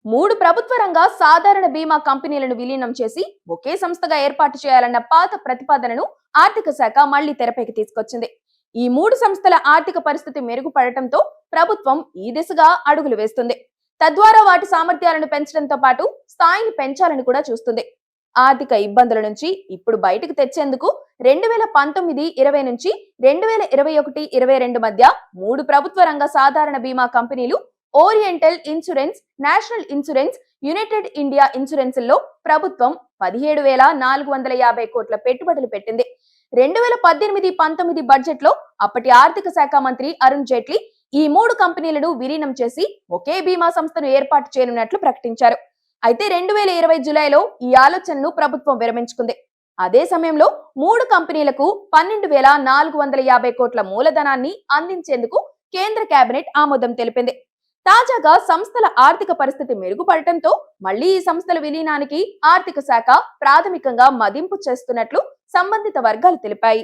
మూడు ప్రభుత్వ రంగ సాధారణ బీమా కంపెనీలను విలీనం చేసి ఒకే సంస్థగా ఏర్పాటు చేయాలన్న పాత ప్రతిపాదనను ఆర్థిక శాఖ మళ్లీ తెరపైకి తీసుకొచ్చింది. ఈ మూడు సంస్థల ఆర్థిక పరిస్థితి మెరుగుపడటంతో ప్రభుత్వం ఈ దిశగా అడుగులు వేస్తుంది. తద్వారా వాటి సామర్థ్యాలను పెంచడంతో పాటు స్థాయిని పెంచాలని కూడా చూస్తుంది. ఆర్థిక ఇబ్బందుల నుంచి ఇప్పుడు బయటకు తెచ్చేందుకు 2019-20 నుంచి 2021-22 మధ్య మూడు ప్రభుత్వ రంగ సాధారణ బీమా కంపెనీలు oriental insurance, national insurance, United India insurance లో ప్రభుత్వం 17,450 కోట్ల పెట్టుబడులు పెట్టింది. 2018-19 బడ్జెట్ లో అప్పటి ఆర్థిక శాఖ మంత్రి అరుణ్ జైట్లీ ఈ మూడు కంపెనీలను విలీనం చేసి ఒకే బీమా సంస్థను ఏర్పాటు చేయనున్నట్లు ప్రకటించారు. అయితే 2020 జూలైలో ఈ ఆలోచనను ప్రభుత్వం విరమించుకుంది. అదే సమయంలో మూడు కంపెనీలకు 12,450 కోట్ల మూలధనాన్ని అందించేందుకు కేంద్ర కేబినెట్ ఆమోదం తెలిపింది. తాజాగా సంస్థల ఆర్థిక పరిస్థితి మెరుగుపడటంతో మళ్లీ ఈ సంస్థల విలీనానికి ఆర్థిక శాఖ ప్రాథమికంగా మదింపు చేస్తున్నట్లు సంబంధిత వర్గాలు తెలిపాయి.